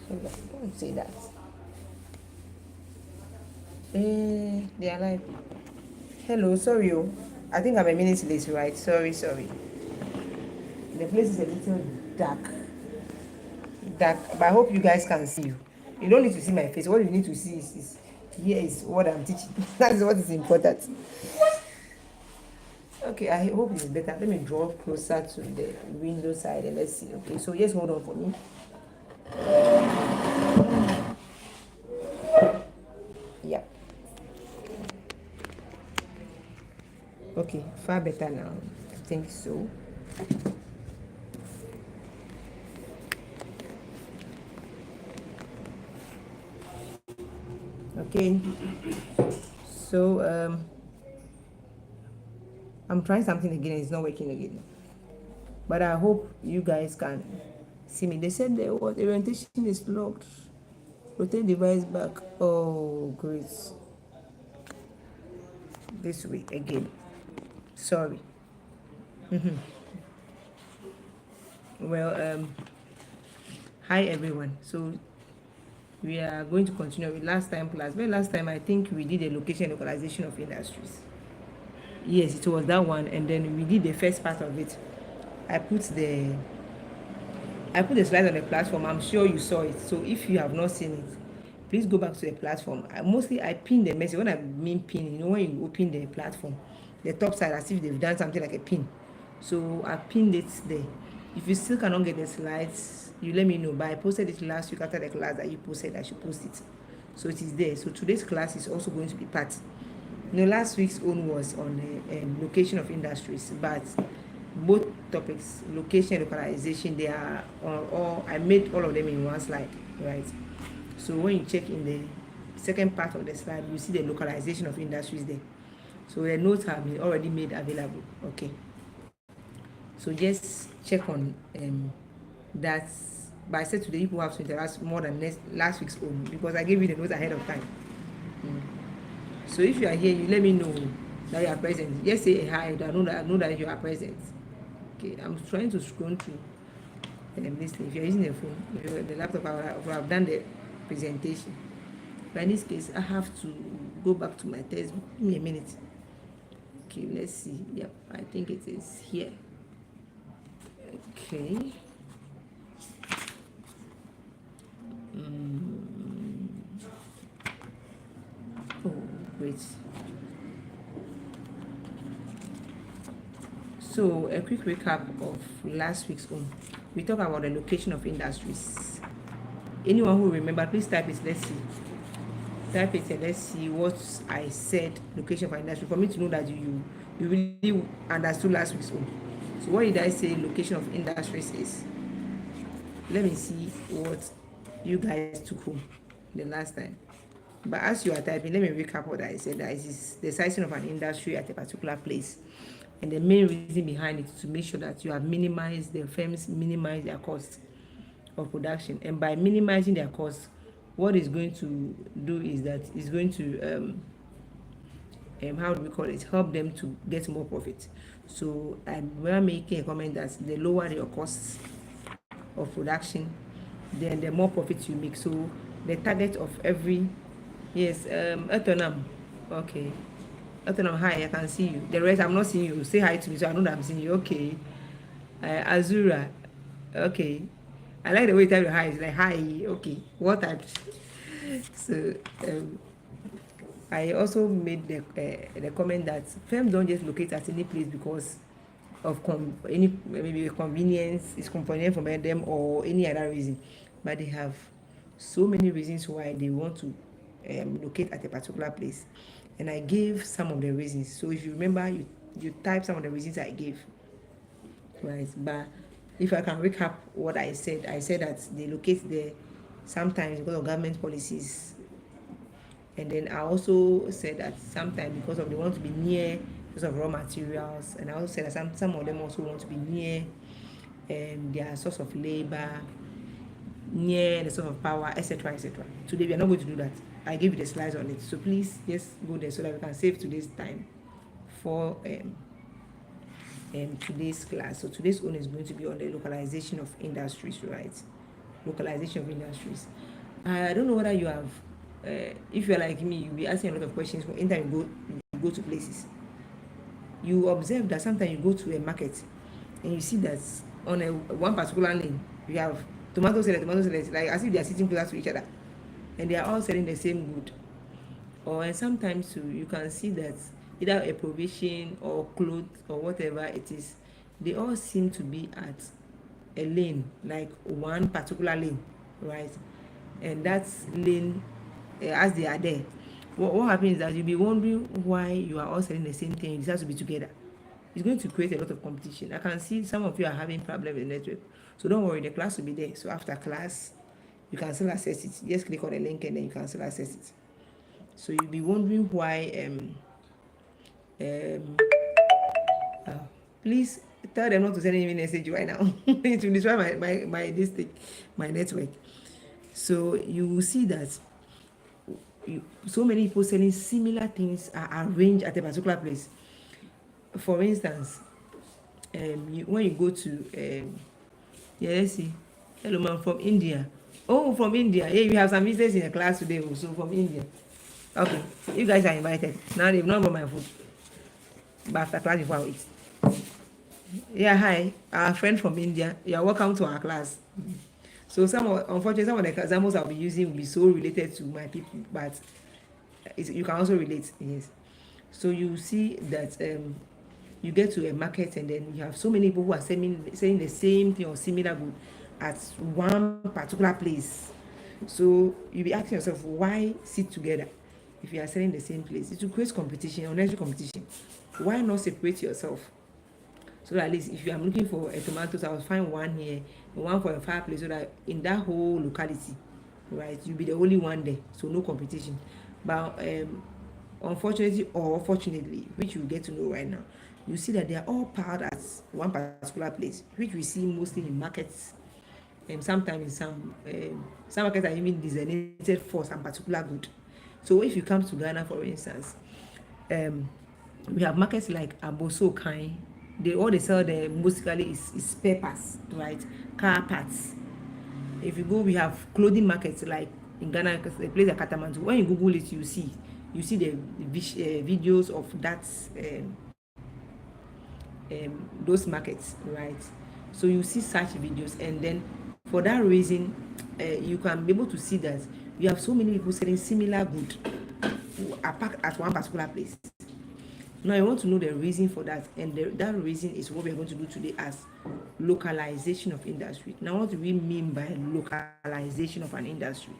Don't say that. They are like, hello, sorry, oh. I think I'm a minute late, right? Sorry. The place is a little dark. Dark, but I hope you guys can see you. You don't need to see my face. What you need to see is here is what I'm teaching. That is what is important. Okay, I hope it's better. Let me draw closer to the window side and let's see. Okay, so just hold on for me. Yeah. Okay, far better now. I think so. Okay, so I'm trying something again. It's not working again. But I hope you guys can see me. They said the orientation is locked. Rotate device back. Oh, great. This way again. Sorry. Well, hi everyone. So we are going to continue with last time class. Well, last time I think we did a location localization of industries. Yes, it was that one, and then we did the first part of it. I put the slide on the platform. I'm sure you saw it. So if you have not seen it, please go back to the platform. I pin the message. When I mean pin, you know, when you open the platform, the top side as if they've done something like a pin. So I pinned it there. If you still cannot get the slides, you let me know. But I posted it last week after the class that you posted. I should post it. So it is there. So today's class is also going to be part. You know, last week's own was on the location of industries, but both topics, location, localization, they are all, I made all of them in one slide, right? So when you check in the second part of the slide, you see the localization of industries there. So the notes have been already made available. Okay. So just check on that. But I said today people have to interact more than last week's own because I gave you the notes ahead of time. So if you are here, you let me know that you are present. Just say hi. I know that you are present. Okay, I'm trying to scroll through this thing. If you're using the phone, the laptop, I would have done the presentation. But in this case, I have to go back to my textbook. Give me a minute. Okay, let's see. Yep, I think it is here. Okay. Oh, wait. So a quick recap of last week's own. We talked about the location of industries. Anyone who remember, please type it. Let's see. Type it and let's see what I said. Location for industry for me to know that you really understood last week's own. So what did I say? Location of industries is. Let me see what you guys took home the last time. But as you are typing, let me recap what I said. That is the sizing of an industry at a particular place. And the main reason behind it is to make sure that you have minimized, the firms minimize their cost of production. And by minimizing their cost, what it's going to do is that it's going to, how do we call it, help them to get more profit. So we're making a comment that the lower your costs of production, then the more profit you make. So the target of every, yes, Etonam, okay. Etonam, hi, I can see you. The rest, I'm not seeing you. Say hi to me so I know that I'm seeing you. Okay. Azura, okay. I like the way you tell your hi. It's like hi, okay. What type? So I also made the comment that firms don't just locate at any place because of any maybe convenience is convenient for them or any other reason, but they have so many reasons why they want to locate at a particular place, and I gave some of the reasons. So if you remember, you type some of the reasons I gave, right? But if I can recap what I said that they locate there sometimes because of government policies. And then I also said that sometimes because of they want to be near because of raw materials, and I also said that some of them also want to be near their source of labor, near the source of power, etc., etc. Today we are not going to do that. I gave you the slides on it, so please just go there so that we can save today's time for today's class. So today's one is going to be on the localization of industries, right? localization of industries. I don't know whether you have, if you're like me, you'll be asking a lot of questions anytime you go to places. You observe that sometimes you go to a market and you see that on one particular lane, you have tomato sellers, like as if they are sitting close to each other and they are all selling the same good. Or and sometimes too, you can see that either a provision or clothes or whatever it is, they all seem to be at a lane, like one particular lane, right? And that lane, as they are there, what happens is that you'll be wondering why you are all selling the same thing. It has to be together. It's going to create a lot of competition. I can see some of you are having problems with the network, so don't worry, the class will be there. So after class, you can still access it. Just click on the link and then you can still access it. So you'll be wondering why um please tell them not to send any message right now. It will destroy my this thing, my network. So you will see that so many people selling similar things are arranged at a particular place. For instance, when you go to yeah, let's see, hello man from India. Oh, from India. Yeah, you have some visitors in the class today also from India. Okay, you guys are invited. Now they've not brought my food, but after class before I eat. Yeah, hi, our friend from India. You are welcome to our class. So unfortunately, some of the examples I'll be using will be so related to my people, but you can also relate. Yes. So you see that you get to a market and then you have so many people who are saying the same thing or similar good at one particular place. So you'll be asking yourself, why sit together if you are selling the same place? It will create competition, unnecessary competition. Why not separate yourself? So that at least if you are looking for a tomatoes, I will find one here, one for a fireplace, so that in that whole locality, right, you'll be the only one there, so no competition. But unfortunately or fortunately, which you get to know right now, you see that they are all piled at one particular place, which we see mostly in markets, and sometimes some markets are even designated for some particular good. So if you come to Ghana, for instance, we have markets like Aboso Kai. All they sell there mostly is spare parts, right? Car parts. If you go, we have clothing markets like in Ghana, a place like Katamandu. When you Google it, you see the videos of that those markets, right? So you see such videos, and then for that reason, you can be able to see that you have so many people selling similar good at one particular place. Now I want to know the reason for that, and that reason is what we are going to do today as localization of industry. Now what do we mean by localization of an industry?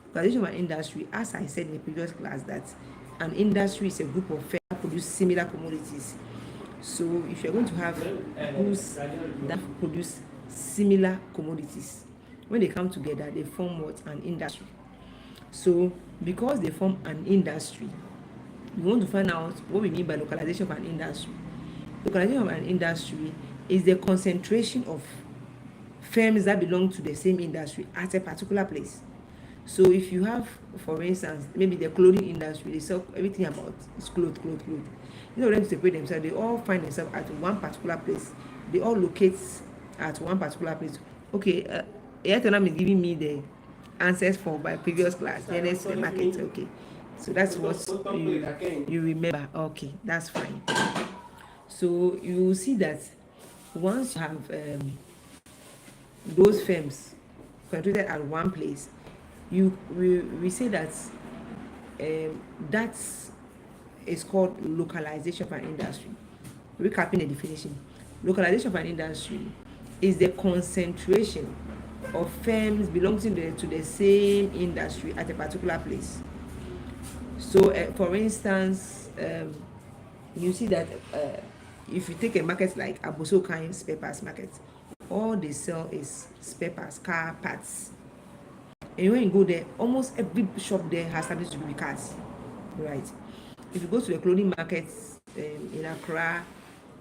Localization of an industry, as I said in the previous class, that an industry is a group of firms that produce similar commodities. So if you're going to have goods that produce similar commodities, when they come together, they form what? An industry. So because they form an industry, we want to find out what we mean by localization of an industry. Localization of an industry is the concentration of firms that belong to the same industry at a particular place. So if you have, for instance, maybe the clothing industry, they sell everything about is clothes. Instead of them to separate themselves, they all find themselves at one particular place. They all locate at one particular place. Okay, Airtonam is giving me the answers for my previous class. Let's the market. Okay, so that's what you remember. Okay, that's fine. So you will see that once you have those firms concentrated at one place, we say that that is called localization of an industry. Recapping the definition, localization of an industry is the concentration of firms belonging to the same industry at a particular place. So for instance, you see that if you take a market like Aboso Kind spare parts market, all they sell is spare parts, car parts. And when you go there, almost every shop there has something to do with cars, right? If you go to the clothing markets in Accra,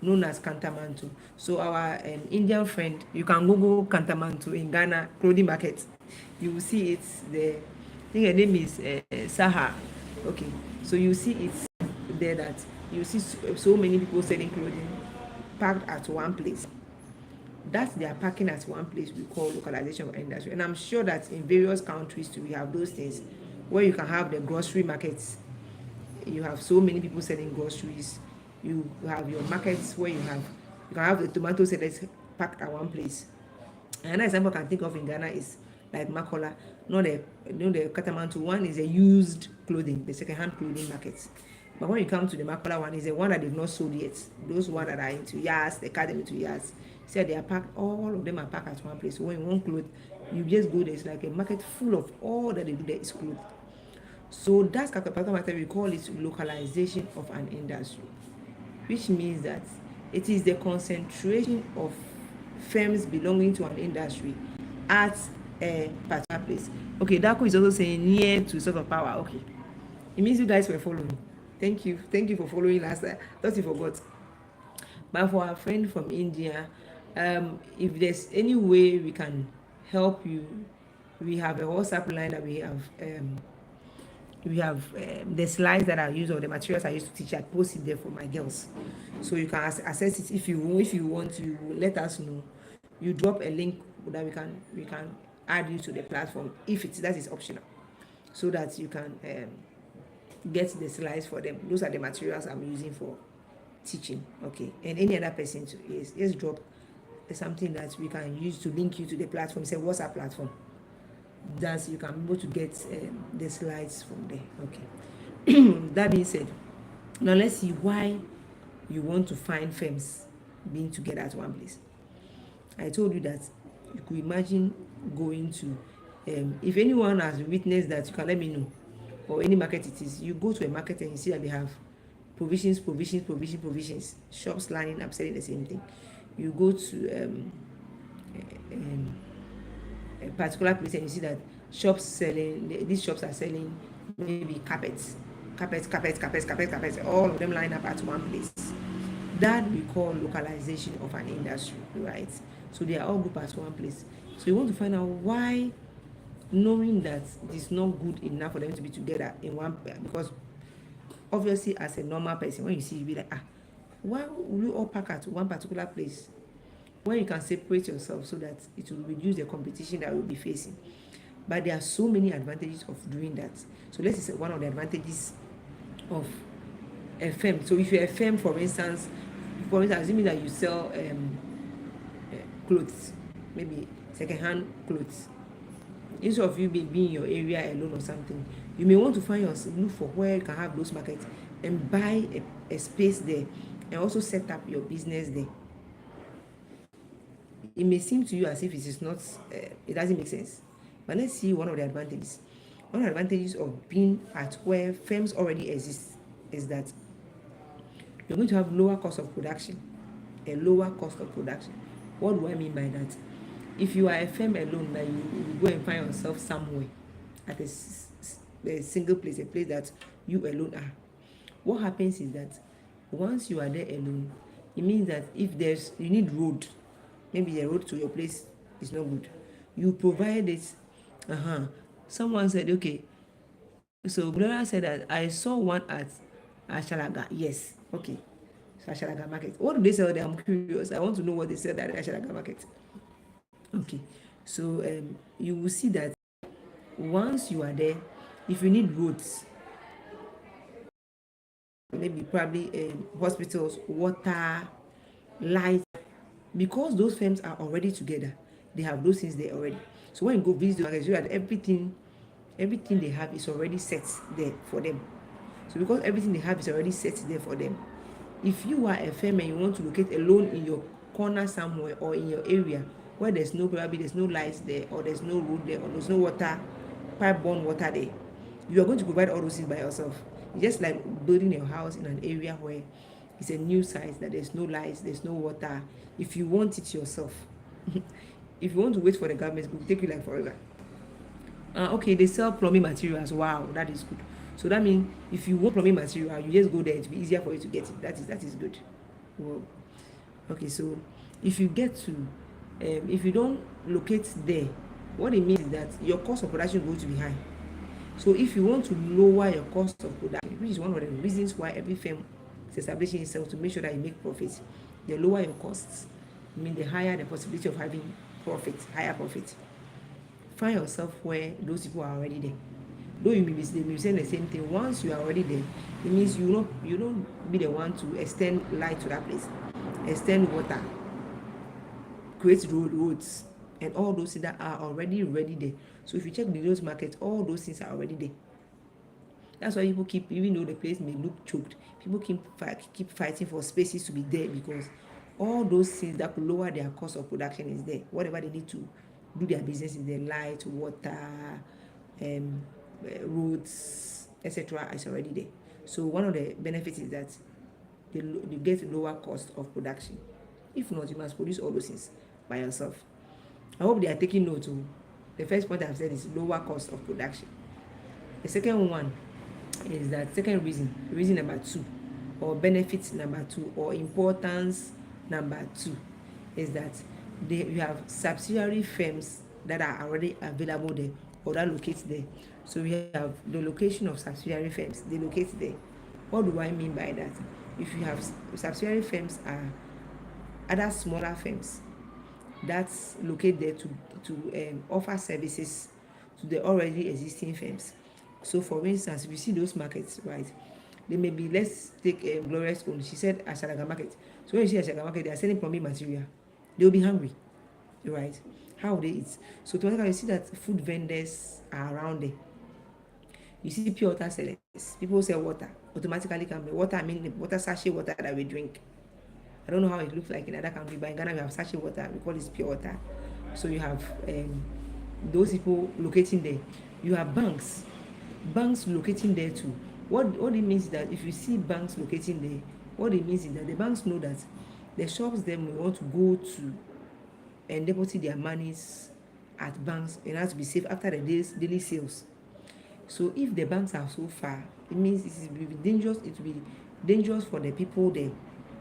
known as Kantamanto, so our Indian friend, you can Google Kantamanto in Ghana clothing market, you will see it's there. I think her name is Saha. Okay, so you see it's there that you see so many people selling clothing packed at one place. That's they are packing at one place we call localization of industry. And I'm sure that in various countries too, we have those things where you can have the grocery markets. You have so many people selling groceries. You have your markets where you can have the tomato sellers packed at one place. Another example I can think of in Ghana is like Makola, not the Katamantu one is a used clothing, the second-hand clothing market. But when you come to the Makola one, is the one that they've not sold yet. Those ones that are into yards, they cut them into yards. So they are packed, all of them are packed at one place. So when you want clothes, you just go there. It's like a market full of all that they do there is clothes. So that's matter, we call it localization of an industry, which means that it is the concentration of firms belonging to an industry at a particular place. Okay, Daku is also saying near to source of power. Okay, it means you guys were following. Thank you for following last time. Thought you forgot. But for our friend from India, if there's any way we can help you, we have a WhatsApp line that we have the slides that I use or the materials I used to teach. I post it there for my girls, so you can access it if you want to. Let us know. You drop a link that we can add you to the platform if that is optional, so that you can get the slides for them. Those are the materials I'm using for teaching. Okay, and any other person to just drop something that we can use to link you to the platform. It's a WhatsApp platform that you can be able to get the slides from there. Okay. That being said, now let's see why you want to find firms being together at one place. I told you that you could imagine going to if anyone has witnessed that, you can let me know, or any market it is. You go to a market and you see that they have provisions, shops lining up selling the same thing. You go to a particular place and you see that these shops are selling maybe carpets, all of them line up at one place. That we call localization of an industry, right? So they are all grouped at one place. So you want to find out why, knowing that it is not good enough for them to be together in one, because obviously as a normal person, when you see, you be like, why will you all pack at one particular place when you can separate yourself so that it will reduce the competition that we'll be facing? But there are so many advantages of doing that. So let's say one of the advantages of a firm. So if you're a firm, for instance, assuming that you sell clothes, maybe second-hand clothes, instead of you being in your area alone or something, you may want to look for where you can have those markets and buy a space there and also set up your business there. It may seem to you as if it is not, it doesn't make sense. But let's see one of the advantages. One of the advantages of being at where firms already exist is that you're going to have lower cost of production. A lower cost of production. What do I mean by that? If you are a firm alone, that you go and find yourself somewhere at a single place, a place that you alone are. What happens is that once you are there alone, it means that if you need road, maybe the road to your place is not good, you provide it. Someone said, okay, so Gloria said that I saw one at Ashalaga. Yes, okay. So Ashalaga market. What do they sell there? I'm curious. I want to know what they sell at Ashalaga market. Okay, so you will see that once you are there, if you need roads, maybe probably hospitals, water, light, because those firms are already together, they have those things there already. So when you go visit the market, you know that everything they have is already set there for them. So because everything they have is already set there for them, if you are a firm and you want to locate alone in your corner somewhere or in your area where there's no lights there, or there's no road there, or there's no water, pipe-borne water there, you are going to provide all those things by yourself. It's just like building your house in an area where it's a new site that there's no lights, there's no water. If you want it yourself, if you want to wait for the government, it will take you like forever. Okay, they sell plumbing materials. Wow, that is good. So that means if you want plumbing material, you just go there. It'll be easier for you to get it. That is good. Well, okay, so if you get to, if you don't locate there, what it means is that your cost of production is going to be high. So if you want to lower your cost of production, which is one of the reasons why every firm is establishing itself to make sure that you make profits, they lower your costs. I mean, the higher the possibility of having profit, higher profit. Find yourself where those people are already there. Though you may be saying the same thing, once you are already there, it means you don't be the one to extend light to that place, extend water, create roads, and all those things that are already ready there. So if you check the those markets, all those things are already there. That's why people keep, even though the place may look choked, people keep fighting for spaces to be there, because all those things that could lower their cost of production is there. Whatever they need to do their business is there, light, water, roads, etc. is already there. So one of the benefits is that you get lower cost of production. If not, you must produce all those things by yourself. I hope they are taking note too. The first point I've said is lower cost of production. The second one is that second reason number 2, or benefit number 2, or importance number 2, is that you have subsidiary firms that are already available there, or that locate there. So we have the location of subsidiary firms, they locate there. What do I mean by that? If you have subsidiary firms are other smaller firms that's located there to offer services to the already existing firms. So for instance, if you see those markets, right, they may be, let's take Gloria's own, she said Ashalaga market. So when you see Ashalaga market, they are selling plumbing material, they'll be hungry, right? How will they eat? So automatically you see that food vendors are around there. You see pure water sellers, people sell water, automatically come water, I mean the water, sachet water that we drink. I don't know how it looks like in other countries, but in Ghana we have sachet water, we call it pure water. So you have those people locating there. You have banks locating there too. What it means is that if you see banks locating there, what it means is that the banks know that the shops them will want to go to and deposit their monies at banks in order to be safe after the daily sales. So if the banks are so far, it means it will be dangerous. It will be dangerous for the people there,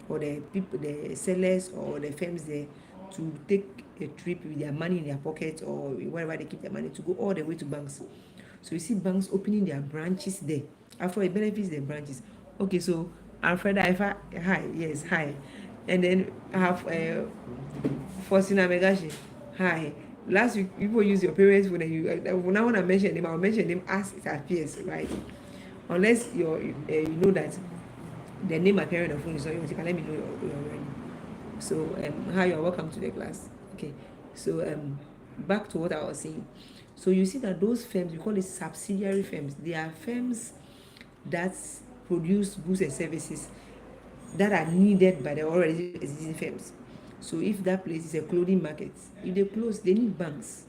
or the sellers or the firms there, to take a trip with their money in their pocket or wherever they keep their money, to go all the way to banks. So you see banks opening their branches there. After it benefits their branches. Okay, so Alfreda, hi, yes, hi. And then I have Faustina Megashi, hi. Last week, people use your parents' phone, and you now want to mention them, I'll mention them as it appears, right? Unless you know that the name appearing on the phone is not yours, you can let me know you're ready. So hi, you're welcome to the class. Okay, so back to what I was saying. So you see that those firms, we call it subsidiary firms. They are firms that produce goods and services that are needed by the already existing firms. So if that place is a clothing market, if they close, they need banks.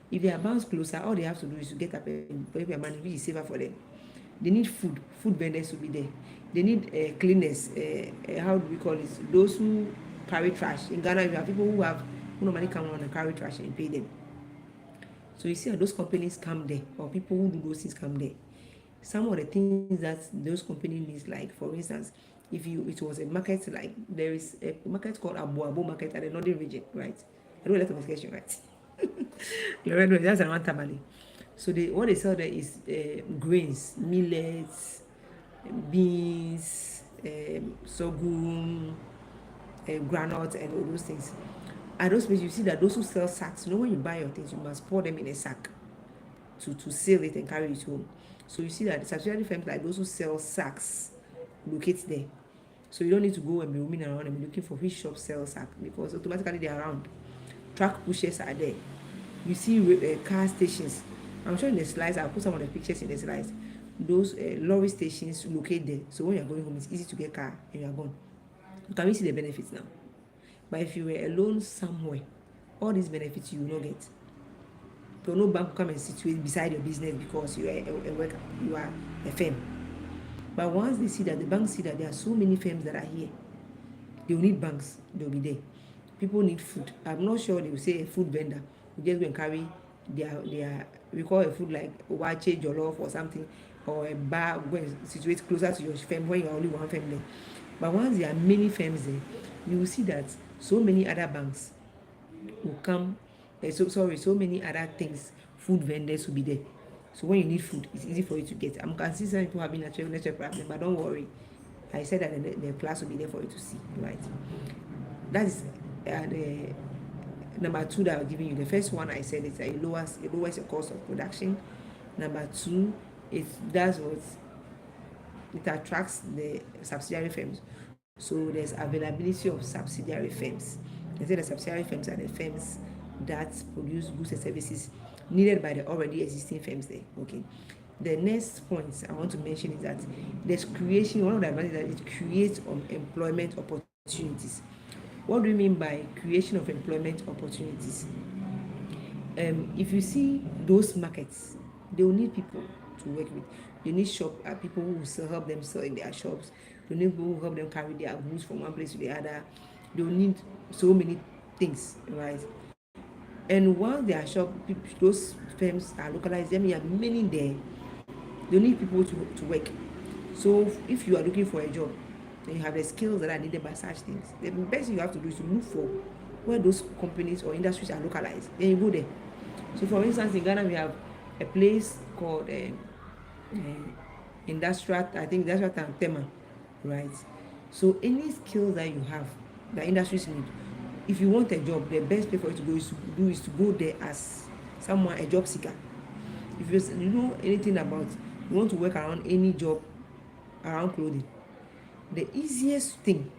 If their banks closer, all they have to do is to get up and pay their money, which is safer for them. They need food vendors to be there. They need cleaners, how do we call it? Those who carry trash. In Ghana, you have people who normally come on and carry trash and pay them. So you see how those companies come there, or people who do those things come there. Some of the things that those companies need, like for instance, it was a market, like there is a market called Abu market at the northern region, right? I don't know the classification, right? That's around Tamale. So what they sell there is grains, millets, beans, sorghum, granite, and all those things. At those places, you see that those who sell sacks, when you buy your things, you must pour them in a sack to seal it and carry it home. So you see that the subsidiary firms, like those who sell sacks, locate there. So you don't need to go and be roaming around and be looking for which shop sells sack, because automatically they are around. Truck pushers are there. You see car stations. I'm sure in the slides, I'll put some of the pictures in the slides. Those lorry stations locate there. So when you're going home, it's easy to get car and you're gone. You can really see the benefits now. But if you were alone somewhere, all these benefits you will not get. So no bank will come and situate beside your business because you are a worker, you are a firm. But once they see that, the banks see that there are so many firms that are here, they will need banks, they will be there. People need food. I'm not sure they will say a food vendor will just go and carry their we call a food like wache jollof or something, or a bar, go and situate closer to your firm when you are only one firm there. But once there are many firms there, you will see that so many other banks will come. So many other things, food vendors will be there. So when you need food, it's easy for you to get. I'm considering some people having a problem, but don't worry. I said that the class will be there for you to see, right? That is And number two that I'm giving you, the first one I said is that it lowers your cost of production. Number two, it does what, it attracts the subsidiary firms. So there's availability of subsidiary firms. They say the subsidiary firms are the firms that produce goods and services needed by the already existing firms there. Okay. The next point I want to mention is that there's creation. One of the advantages that it creates employment opportunities. What do you mean by creation of employment opportunities? If you see those markets, they will need people to work with. They need people who will help them sell in their shops. They need people who help them carry their goods from one place to the other. They will need so many things, right? And while their those firms are localized, there are many there. They need people to work. So if you are looking for a job and you have the skills that are needed by such things, the best thing you have to do is to look for where those companies or industries are localized. Then you go there. So for instance, in Ghana, we have a place called industrial, I think industrial Tema, right? So any skills that you have, that industries need, if you want a job, the best place for you to go is to go there as someone, a job seeker. If you know anything about, you want to work around any job around clothing, the easiest thing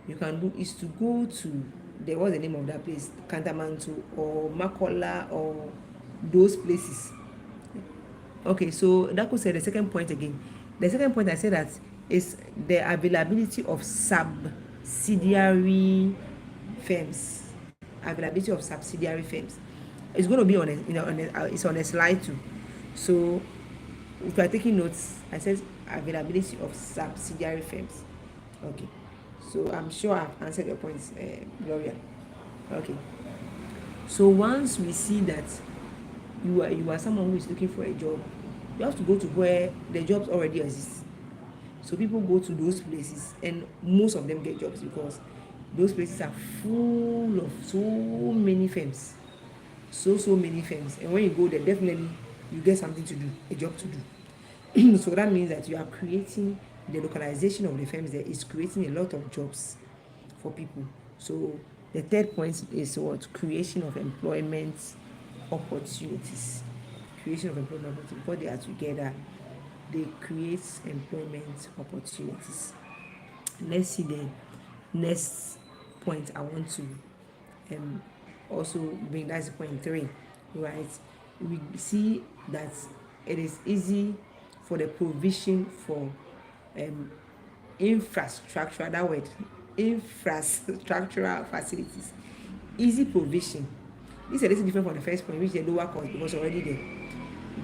you can do is to go to what's the name of that place, Kantamanto or Makola or those places. Okay, so that could say the second point again. The second point I said that is the availability of subsidiary firms. Availability of subsidiary firms. It's going to be it's on a slide too. So if you are taking notes, I said availability of subsidiary firms. Okay. So I'm sure I've answered your points, Gloria. Okay. So once we see that you are someone who is looking for a job, you have to go to where the jobs already exist. So people go to those places, and most of them get jobs because those places are full of so many firms, so many firms. And when you go there, definitely you get something to do, a job to do. So that means that you are creating, the localization of the firms there is creating a lot of jobs for people. So the third point is what? Creation of employment opportunities. Creation of employment opportunities. Because they are together, they create employment opportunities. Let's see the next point I want to also bring. That's point 3, right? We see that it is easy for the provision for infrastructure, that word, infrastructural facilities. Easy provision. This is a little different from the first point, which is the lower cost, because already there.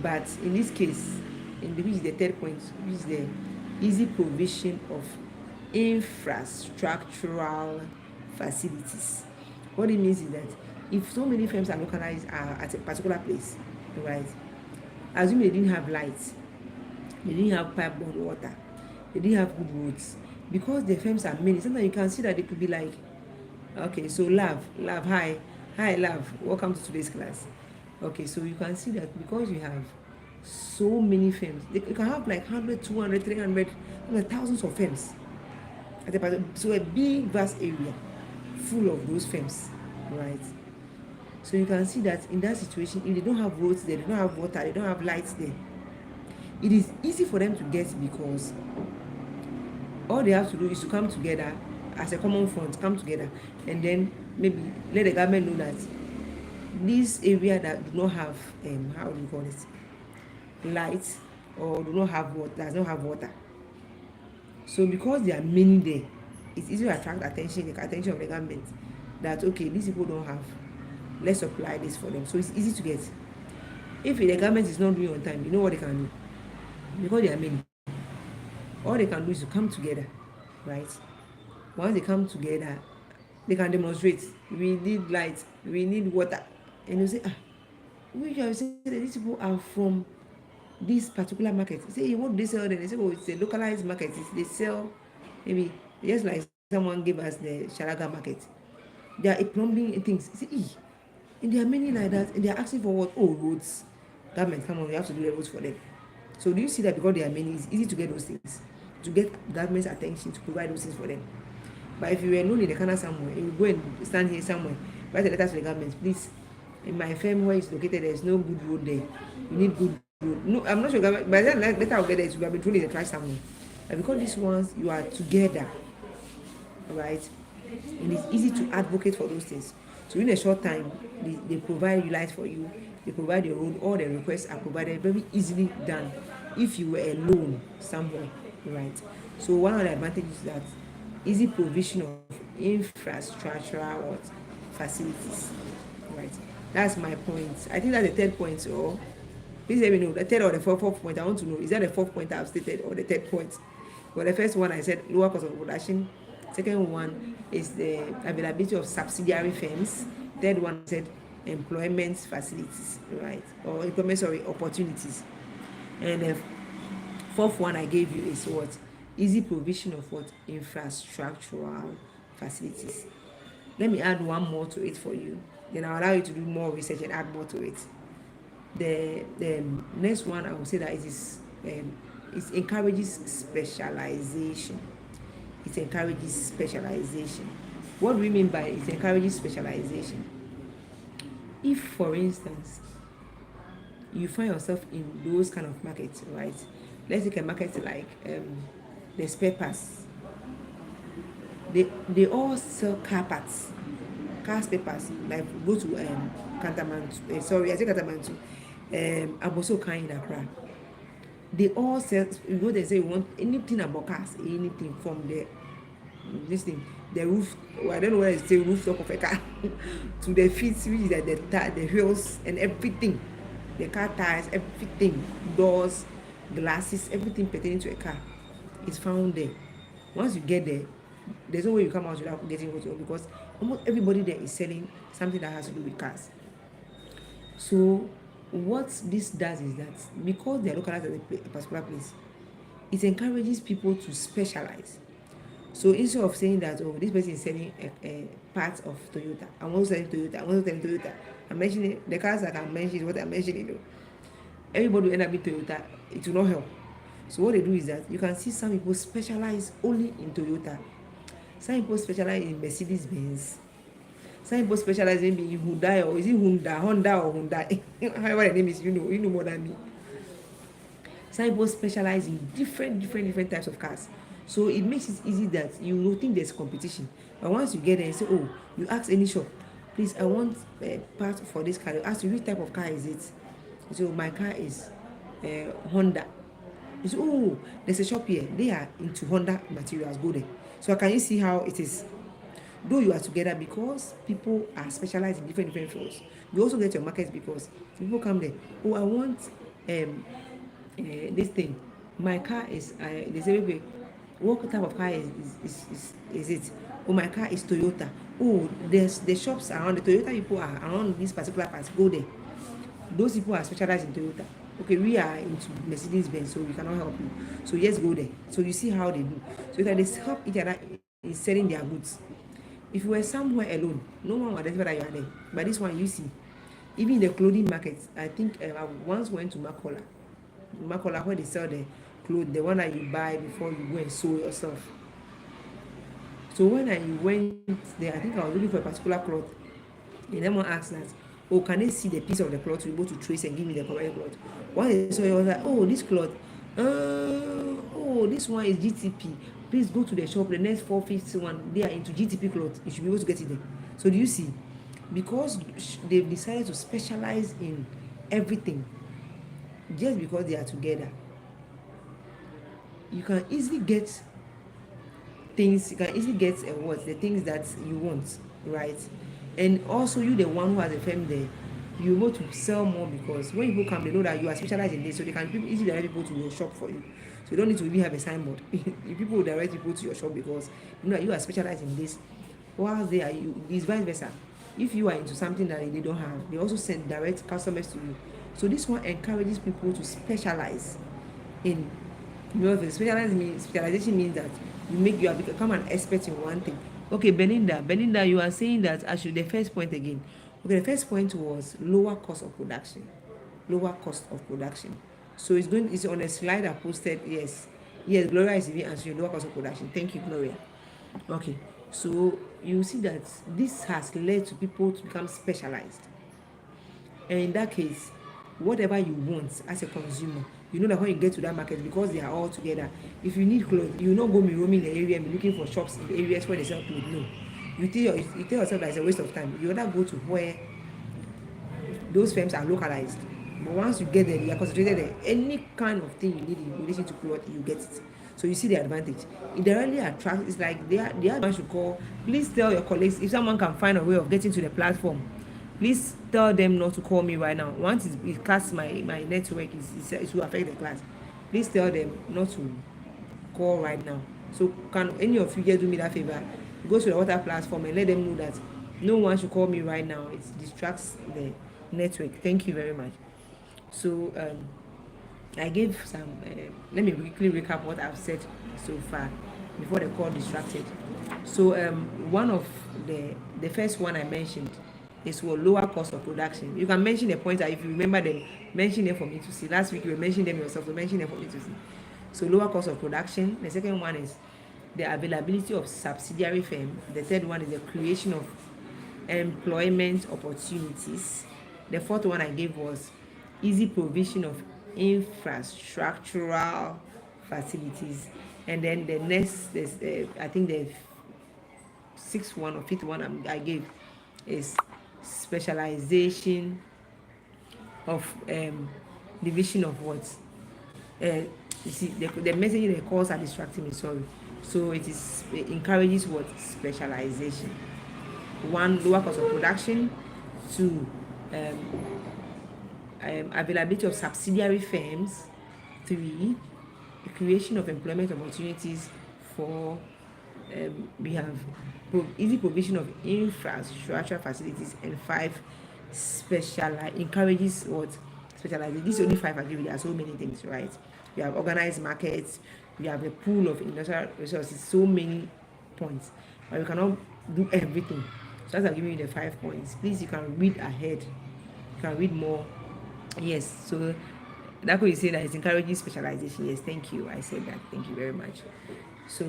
But in this case, which is the third point, which is the easy provision of infrastructural facilities. What it means is that if so many firms are localized at a particular place, right? Assume they didn't have lights, they didn't have pipe-borne water, they didn't have good roads. Because the firms are many, sometimes you can see that they could be like, okay, so love, hi, love, welcome to today's class. Okay, so you can see that because you have so many firms, you can have like 100, 200, 300, thousands of firms. So a big vast area full of those firms, right? So you can see that in that situation, if they don't have roads there, they don't have water, they don't have lights there, it is easy for them to get, because all they have to do is to come together as a common front, come together, and then maybe let the government know that this area that do not have how do you call it, lights, or do not have water, does not have water. So because there are many there, it's easy to attract the attention of the government that, okay, these people don't have, let's supply this for them. So it's easy to get. If the government is not doing on time, you know what they can do? Because there are many, all they can do is to come together, right? Once they come together, they can demonstrate, we need light, we need water, and you say, we have said that these people are from this particular market. You say, what do they sell? They say, oh, it's a localized market. They sell maybe just like someone gave us the Sharaga market. They are plumbing things. You say, and there are many like that, and they are asking for what? Oh, roads. Government, come on, we have to do the roads for them. So do you see that because there are many, it's easy to get those things, to get government's attention to provide those things for them. But if you were known in the corner somewhere, you go and stand here somewhere, write a letter to the government, please. In my firm where it's located, there's no good road there. You need good road. No, I'm not sure. By then, later I'll get there. You have been thrown in the trash somewhere. And because these ones, you are together, right? And it's easy to advocate for those things. So in a short time, they provide you light for you. They provide your road. All the requests are provided very easily done. If you were alone somewhere, right? So one of the advantages is that easy provision of infrastructural what facilities, right? That's my point. I think that's the third point. Or please let me know the third or the fourth point. I want to know, is that the fourth point I've stated or the third point? Well, the first one I said lower cost of production. Second one is the availability of subsidiary firms. Third one I said employment facilities, right? Or employment, sorry, opportunities. And the fourth one I gave you is what? Easy provision of what? Infrastructural facilities. Let me add one more to it for you. Then I'll allow you to do more research and add more to it. The next one I will say that it encourages specialization. It encourages specialization. What do we mean by it encourages specialization? If, for instance, you find yourself in those kind of markets, right? Let's take a market like the spare parts. They all sell car parts, car spare parts. Like go to Kantamantu. Sorry, I say Kantamantu. I'm also kind in Accra. They all sell. You go there say you want anything about cars, anything from this thing, the roof. I don't know where it's the rooftop of a car to the feet, which is like the wheels and everything, the car tires, everything, doors, glasses, everything pertaining to a car is found there. Once you get there, there's no way you come out without getting what you want, because almost everybody there is selling something that has to do with cars. So what this does is that because they are localized at a particular place, it encourages people to specialize. So instead of saying that, oh, this person is selling a part of Toyota, I'm also selling Toyota, I'm also selling Toyota, I'm mentioning the cars that I'm mentioning, what I'm mentioning, everybody will end up with Toyota, it will not help. So what they do is that you can see some people specialize only in Toyota, some people specialize in Mercedes Benz, some people specialize in Hyundai, or is it Honda or Hyundai? However the name is, you know more than me. Some people specialize in different types of cars. So it makes it easy that you don't think there's competition. But once you get there and say, oh, you ask any shop, please, I want a part for this car. You ask you, which type of car is it? So my car is Honda. You say, oh, there's a shop here. They are into Honda materials. Go there. So can you see how it is? Though you are together, because people are specialized in different fields, you also get your markets because people come there. Oh, I want this thing. My car is they say, okay, what type of car is it? Oh, my car is Toyota. Oh, there's the shops around the Toyota people are around this particular part. Go there. Those people are specialized in Toyota. Okay, we are into Mercedes Benz, so we cannot help you. So yes, go there. So you see how they do. So that they help each other in selling their goods. If you were somewhere alone, no one would identify that you are there. But this one, you see, even in the clothing market, I think I once went to Makola, where they sell the clothes, the one that you buy before you go and sew yourself. So when I went there, I think I was looking for a particular cloth. And then one asked that, oh, can they see the piece of the cloth to be able to trace and give me the correct cloth? Once they saw it, I was like, oh, this cloth, oh, this one is GTP. Please go to the shop, the next 450 one, they are into GTP cloth. You should be able to get it there. So do you see? Because they've decided to specialize in everything, just because they are together, you can easily get things, you can easily get the things that you want, right? And also you, the one who has a firm there, you go to sell more, because when people come, they know that you are specialized in this, so they can easily direct people to your shop for you. So you don't need to even have a signboard. People will direct people to your shop because you know you are specialized in this. While they are, it's vice versa. If you are into something that they don't have, they also send direct customers to you. So this one encourages people to specialize in, specialization means that you have become an expert in one thing. Okay, Belinda, you are saying that actually the first point again. Okay, the first point was lower cost of production. Lower cost of production. So it's on a slide I posted. Yes, Gloria is even answering lower cost of production. Thank you, Gloria. Okay, So you see that this has led to people to become specialized. And in that case, whatever you want as a consumer, you know that when you get to that market, because they are all together, if you need clothes, you will not go be roaming the area and be looking for shops in the areas where they sell clothes. No. You tell yourself that it's a waste of time. You rather go to where those firms are localized. But once you get there, you are concentrated there. Any kind of thing you need in relation to cloth, you get it. So you see the advantage. It directly attracts. It's like the other one should call. Please tell your colleagues if someone can find a way of getting to the platform. Please tell them not to call me right now. Once it casts my network, it will affect the class. Please tell them not to call right now. So can any of you just do me that favor? Go to the other platform and let them know that no one should call me right now. It distracts the network. Thank you very much. So I gave some. Let me quickly recap what I've said so far before the call distracted. So one of the first one I mentioned is for lower cost of production. You can mention the points that if you remember them, mention them for me to see. Last week you were mentioning them yourself, so mention them for me to see. So lower cost of production. The second one is the availability of subsidiary firm. The third one is the creation of employment opportunities. The fourth one I gave was easy provision of infrastructural facilities. And then the next is I think the sixth one or fifth one I gave is specialization of division of what you see the message the calls are distracting me, sorry. So it encourages what specialization. One, lower cost of production. Two, availability of subsidiary firms. Three, the creation of employment opportunities. Four, we have easy provision of infrastructure facilities. And five, encourages what specialization. These only five. I give you, there are so many things, right? We have organized markets, we have a pool of industrial resources, so many points, but we cannot do everything. So as I'm giving you the 5 points, please you can read ahead, you can read more. Yes, so that way you say that it's encouraging specialization. Yes, thank you, I said that. Thank you very much. So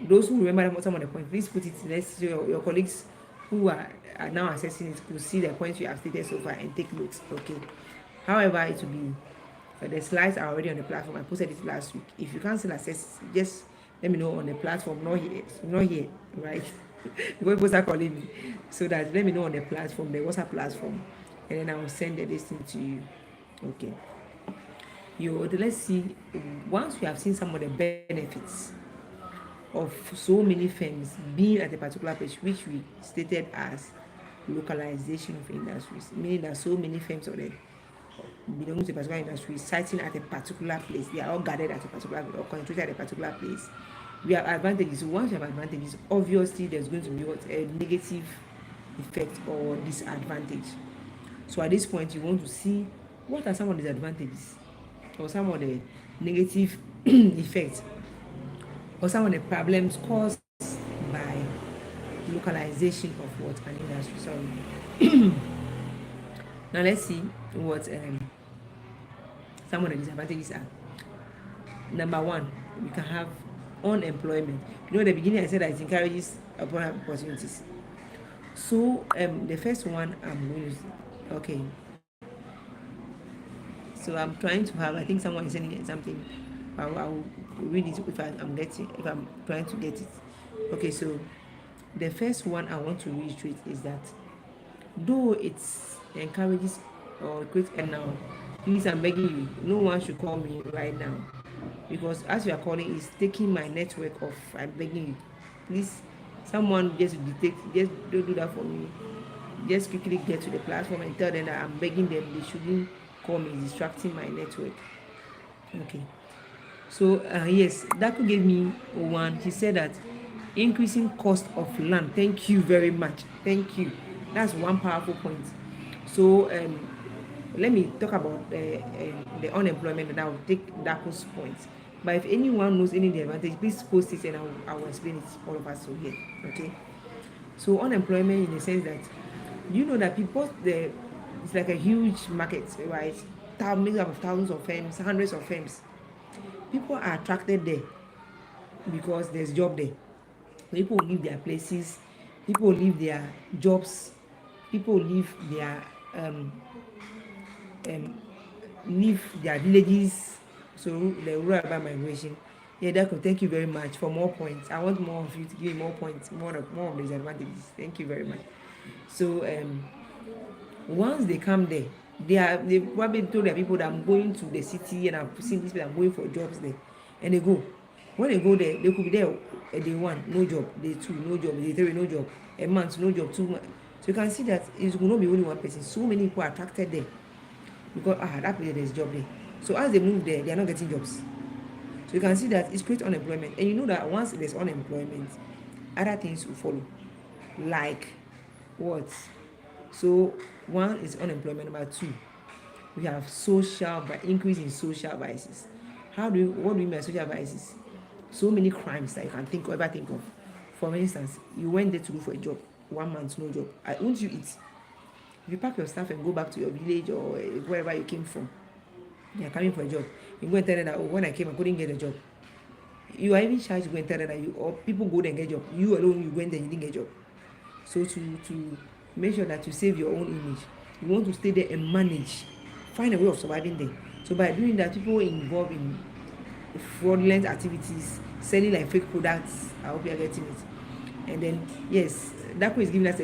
those who remember some of the points, please put it. Let's so your colleagues who are now assessing it could see the points you have stated so far and take notes. Okay. However, it will be the slides are already on the platform. I posted it last week. If you can't still access, just let me know on the platform. Not here, right? Because people start calling me, so that let me know on the platform, the WhatsApp platform, and then I will send the listing to you. Okay. Let's see. Once we have seen some of the benefits of so many firms being at a particular place, which we stated as localization of industries, meaning that so many firms already belonging to a particular industry siting at a particular place, they are all gathered at a particular or concentrated at a particular place. We have advantages. Once you have advantages, obviously there's going to be a negative effect or disadvantage. So at this point, you want to see what are some of the disadvantages or some of the negative effects or some of the problems caused by localization of what an industry. Sorry. Now let's see what some of the disadvantages are. Number one, we can have unemployment. You know, at the beginning I said that it encourages employment opportunities. So the first one I'm going to okay. So I'm trying to have. I think someone is sending something. I'll read it if I'm trying to get it. Okay, so the first one I want to reiterate is that though it encourages or creates a now, please I'm begging you, no one should call me right now, because as you are calling, it's taking my network off. I'm begging you, please, someone just detect, just don't do that for me. Just quickly get to the platform and tell them that I'm begging them they shouldn't call me, distracting my network. Okay. So yes, Daku gave me one. He said that increasing cost of land. Thank you very much. Thank you. That's one powerful point. So let me talk about the unemployment, and I will take Daku's points. But if anyone knows any of the advantage, please post it and I will explain it all of us to hear. Okay. So unemployment in the sense that you know that people it's like a huge market, right? Millions of thousands of firms, hundreds of firms. People are attracted there because there's job there. People will leave their places, people will leave their jobs, people will um, um, leave their villages. So the rural urban migration. Yeah, Dako, thank you very much for more points. I want more of you to give me more points, more of the disadvantages. Thank you very much. So once they come there, they probably told their people that I'm going to the city and I've seen these people, I'm going for jobs there, and they go. When they go there, they could be there day one, no job, day two, no job, day three, no job, a month, no job, 2 months. So you can see that it will not be only one person. So many people are attracted there because that place there's job there. So as they move there, they are not getting jobs. So you can see that it's create unemployment, and you know that once there's unemployment, other things will follow, like what? So one is unemployment. Number two, we have increase in social vices. What do you mean by social vices? So many crimes that you can ever think of. For instance, you went there to look for a job, 1 month no job. Won't you eat? If you pack your stuff and go back to your village or wherever you came from, you are coming for a job. You go and tell them that, when I came I couldn't get a job. You are even charged to go and tell them that or people go there and get a job. You alone, you went there, you didn't get a job. So to make sure that you save your own image, you want to stay there and manage, find a way of surviving there. So by doing that, people involved in fraudulent activities, selling like fake products. I hope you are getting it. And then yes, Dako is giving us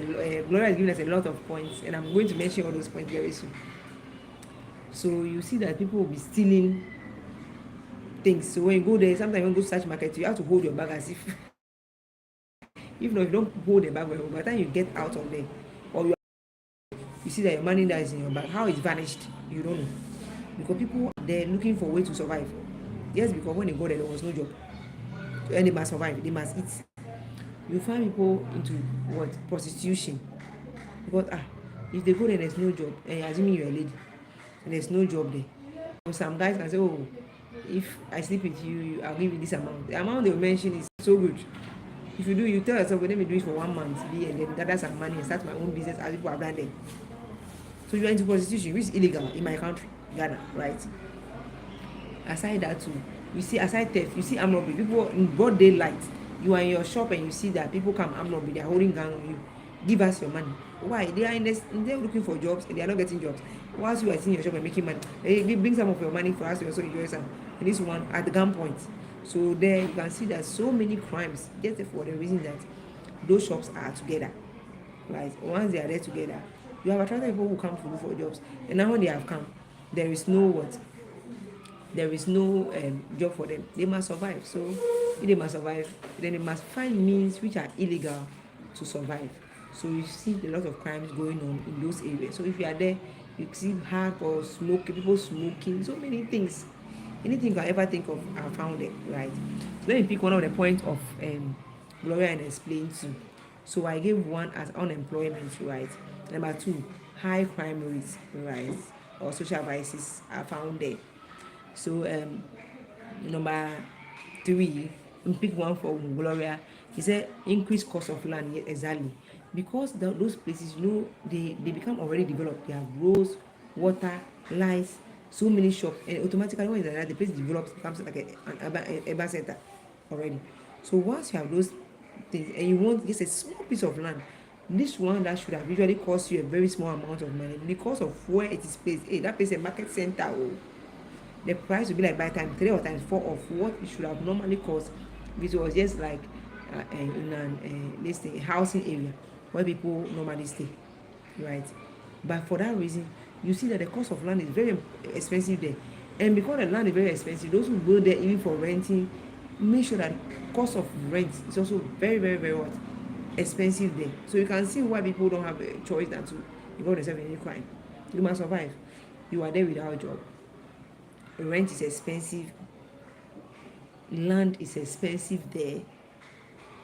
Gloria is giving us a lot of points, and I'm going to mention all those points very soon. So you see that people will be stealing things. So when you go there, sometimes when you go to such market, you have to hold your bag as if not, if you don't hold the bag well, by the time you get out of there, or you see that your money that is in your bag, how it's vanished, you don't know. Because people they're looking for a way to survive. Yes, because when they go there was no job, and they must survive, they must eat. You find people into what? Prostitution. Because if they go there, there's no job, and assuming you're a lady, and there's no job there. So some guys can say, oh, if I sleep with you, I'll give you this amount. The amount they will mention is so good. If you do, you tell yourself, well, let me do it for 1 month, and then gather some money and start my own business as people have done there. So you are into prostitution, which is illegal in my country, Ghana, right? Aside that too, you see, aside theft, you see armed robbery. People in broad daylight, you are in your shop and you see that people come armed robbery, they are holding gun on you. Give us your money. Why? They are they're looking for jobs and they are not getting jobs. Whilst you are sitting in your shop and making money, they bring some of your money for us to also enjoy some. And this one at the gunpoint. So there you can see that so many crimes just for the reason that those shops are together, right? Once they are there together, you have attracted people who come to look for jobs, and now when they have come, there is no what? There is no job for them. They must survive. So if they must survive, then they must find means which are illegal to survive. So you see a lot of crimes going on in those areas. So if you are there, you see hardcore smoking, people smoking, so many things. Anything you can ever think of are found there, right? So let me pick one of the points of Gloria and explain to. So I gave one as unemployment, right? Number two, high crime rates, right? Or social vices are found there. So number three, we pick one for Gloria. He said increased cost of land. Yes, exactly. Because those places, they become already developed. They have roads, water, lights, so many shops, and automatically when the place develops, becomes like an urban center already. So once you have those things and you want just a small piece of land, this one that should have usually cost you a very small amount of money because of where it is placed. That place is a market center. The price will be like by time 3 or times 4 of what it should have normally cost if it was just like in a housing area where people normally stay, right? But for that reason, you see that the cost of land is very expensive there, and because the land is very expensive, those who go there even for renting make sure that cost of rent is also very very very what expensive there. So you can see why people don't have a choice than to involve themselves in any crime. You must survive. You are there without a job. Rent is expensive, land is expensive there,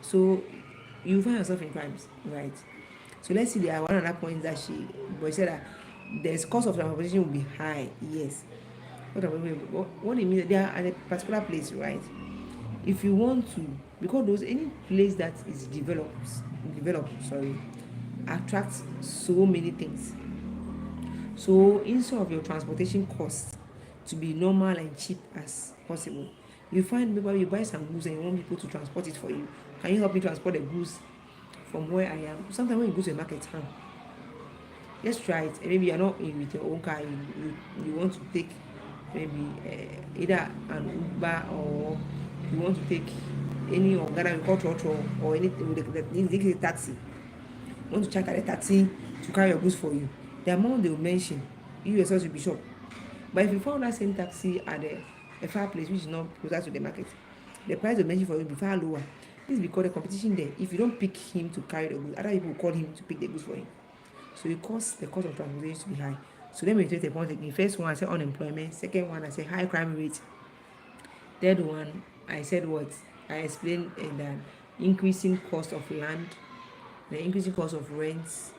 so you find yourself in crimes, right? So let's see, there are one other point that she said that the cost of transportation will be high. Yes. What it means, they are at a particular place, right? If you want to, because any place that is developed attracts so many things. So instead of your transportation costs to be normal and cheap as possible, you find maybe you buy some goods and you want people to transport it for you, Can you help me transport the goods from where I am? Sometimes when you go to a market, just try it. And maybe you're not in with your own car, you want to take maybe either an Uber, or you want to take any or Ghana we call trotro or anything with the taxi. You want to check out a taxi to carry your goods for you. The amount they will mention, you yourself will be shocked. But if you found that same taxi at a far place which is not closer to the market, the price they mention for you will be far lower. This is because the competition there. If you don't pick him to carry the goods, other people will call him to pick the goods for him. So it causes the cost of transportation to be high. So let me take the point again. First one I said unemployment. Second one I said high crime rate. Third one I said what? I explained in that increasing cost of land, the increasing cost of rents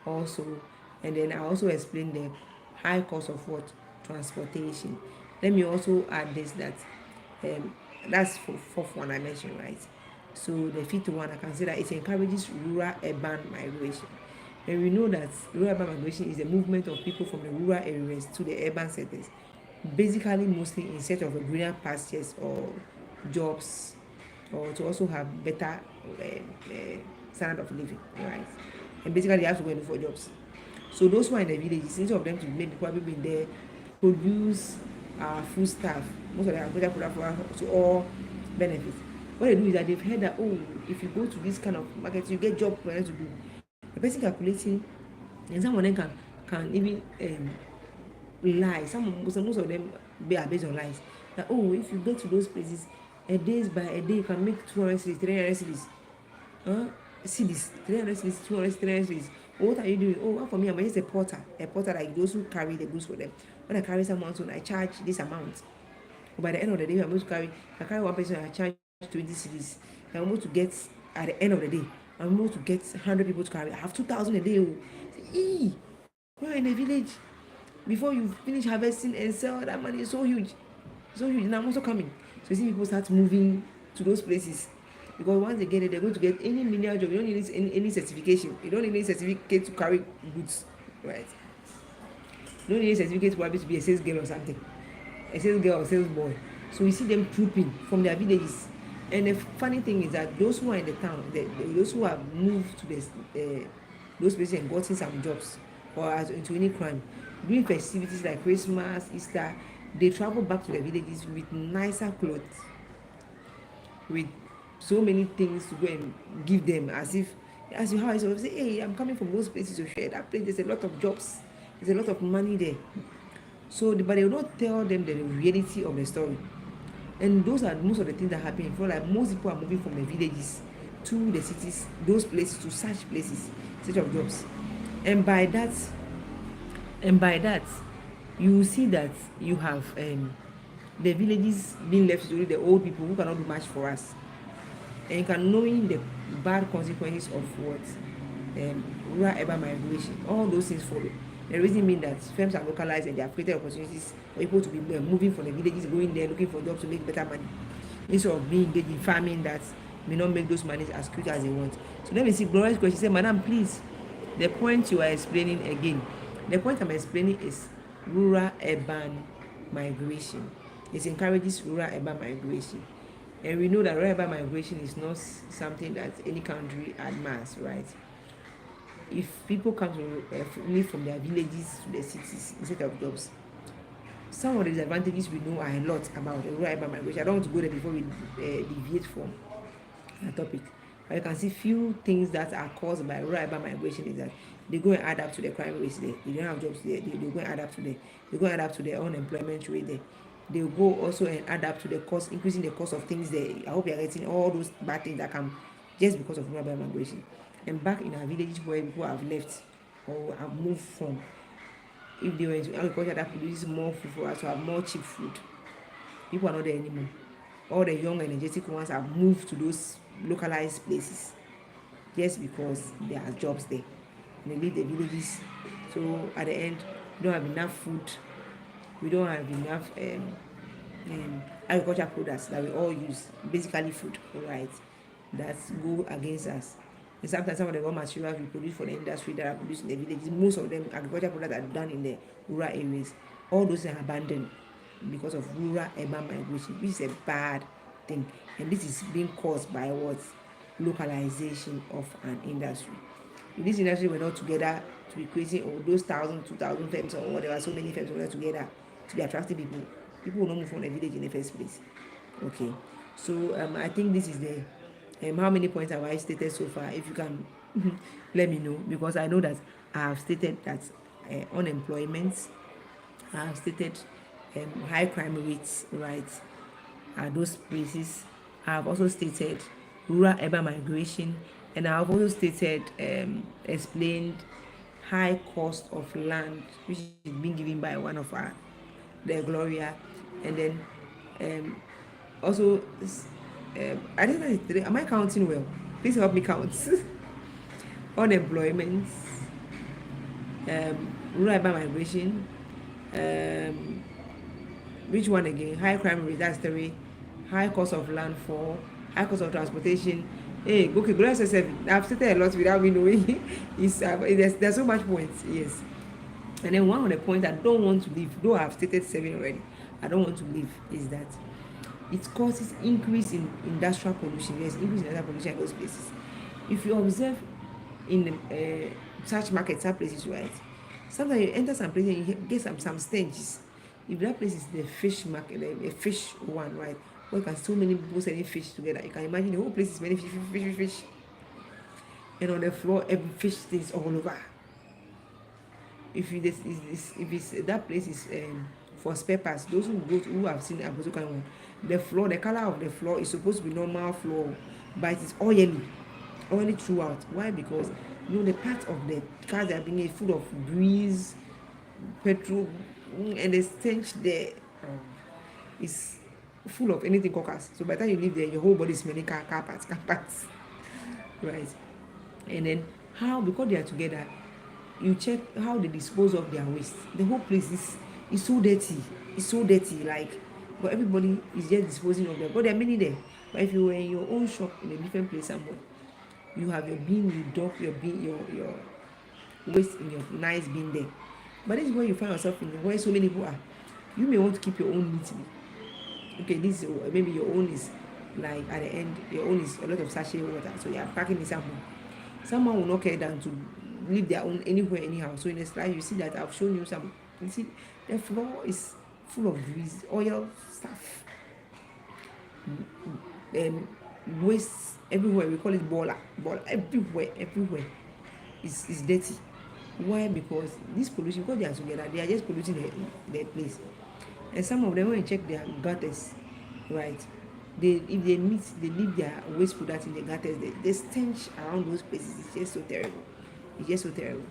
also, and then I also explained the high cost of what? Transportation. Let me also add this that um, that's for fourth one I mentioned, right? So the fifth one I can say that it encourages rural urban migration. And we know that rural urban migration is the movement of people from the rural areas to the urban centers, basically mostly in search of a greener pastures or jobs, or to also have better standard of living, right? And basically they have to go and look for jobs. So those who are in the villages, instead of them to maybe probably be there, produce food stuff, most of them are better product to all benefits. What they do is that they've heard that, oh, if you go to this kind of market, you get job for them to do. The person calculating, and some of them can even lie. Most of them are based on lies. That, oh, if you get to those places, a days by a day you can make 200 cities, 300 cities. Cities, 300 cities, 200, 300 cities. What are you doing? Oh, well, for me, I'm just a porter like those who carry the goods for them. When I carry someone's own, I charge this amount. But by the end of the day, I'm going to carry, I carry one person, I charge 20 cities. I'm able to get, at the end of the day, I'm able to get 100 people to carry. I have 2,000 a day. Eee, you're in a village. Before you finish harvesting and sell, that money is so huge. So huge. Now I'm also coming. So you see people start moving to those places. Because once they get it, they're going to get any menial job. You don't need any certification. You don't need any certificate to carry goods, right? You don't need any certificate to probably to be a sales girl or something. A sales girl or sales boy. So you see them trooping from their villages. And the funny thing is that those who are in the town, those who have moved to those places and gotten some jobs or into any crime, during festivities like Christmas, Easter, they travel back to their villages with nicer clothes, with so many things to go and give them, as if, as you how I say, hey, I'm coming from those places to share that place. There's a lot of jobs, there's a lot of money there. So, but they will not tell them the reality of the story. And those are most of the things that happen. For like most people are moving from the villages to the cities, those places, to such places, such of jobs. And by that, you will see that you have the villages being left to only the old people who cannot do much for us. And you can knowing the bad consequences of what rural urban migration, all those things follow. The reason being that firms are localized and they have created opportunities for people to be moving from the villages, going there, looking for jobs to make better money, instead of being engaged in farming that may not make those monies as quick as they want. So let me see Gloria's question. She said, Madam, please, the point you are explaining again. The point I'm explaining is rural urban migration. It encourages rural urban migration. And we know that rural urban migration is not something that any country admires, right? If people come to live from their villages to the cities instead of jobs, some of the disadvantages we know are a lot about the rural urban migration. I don't want to go there before we deviate from the topic. But you can see few things that are caused by rural urban migration is that they go and add up to the crime rates there. They don't have jobs there. They go and add up to the unemployment rate there. They go also and add up to the cost, increasing the cost of things there. I hope you are getting all those bad things that come just because of rural urban migration. And back in our villages where people have left or have moved from, if they were into agriculture that produces more food for us to have more cheap food, people are not there anymore. All the young energetic ones have moved to those localized places just because there are jobs there. And they leave the villages. So at the end, we don't have enough food. We don't have enough agriculture products that we all use, basically food, right? That go against us. And sometimes some of the raw materials we produce for the industry that are produced in the villages, most of them agriculture products are done in the rural areas. All those are abandoned because of rural urban migration, which is a bad thing. And this is being caused by what? localization of an industry. If this industry were not together to be creating all those 1,000, 2,000 firms or whatever, so many firms were together to be attracting people, people will not move from the village in the first place. Okay, so I think this is the how many points have I stated so far? If you can let me know, because I know that I have stated that unemployment, I have stated high crime rates, right? Those places. I have also stated rural urban migration, and I have also stated explained high cost of land, which is being given by one of our the Gloria, and then also I don't know. Am I counting well? Please help me count. Unemployment, rural urban migration, um, which one again? High crime rate, that's three. High cost of land, four. High cost of transportation. Hey, okay, Gloria says I've stated a lot without me knowing. There's so much points, yes. And then one of the points I don't want to leave, though I've stated 7 already, I don't want to leave, is that it causes increase in industrial pollution. Yes, increase in industrial pollution in those places. If you observe in such markets, such places, right? Sometimes you enter some places and you get some stenches. If that place is the fish market, a fish one, right? Where you can so many people selling fish together, you can imagine the whole place is many fish, and on the floor, every fish things all over. If it's that place is for spare parts, those who have seen Abuja kind one, the floor, the color of the floor is supposed to be normal floor, but it is oily throughout. Why? Because the part of the cars that are being full of grease, petrol, and the stench there is full of anything cockers. So by the time you live there, your whole body is smelling car parts, right? And then how, because they are together, you check how they dispose of their waste. The whole place is so dirty. It's so dirty, like, but everybody is just disposing of them. But there are many there. But if you were in your own shop in a different place somewhere, you have your bin, you dump your bin, your waste in your nice bin there. But this is where you find yourself in, where so many people are. You may want to keep your own neatly. Okay, this is, maybe your own is like at the end, your own is a lot of sachet water, so you are packing it somewhere. Someone will not care down to leave their own anywhere anyhow. So in the slide you see that I've shown you some. You see the floor is full of grease, oil stuff, and waste everywhere. We call it baller everywhere is dirty. Why? Because this pollution, because they are together, they are just polluting their place. And some of them, when you check their gutters, right, if they leave their waste product in the gutters, the stench around those places is just so terrible. It's just so terrible.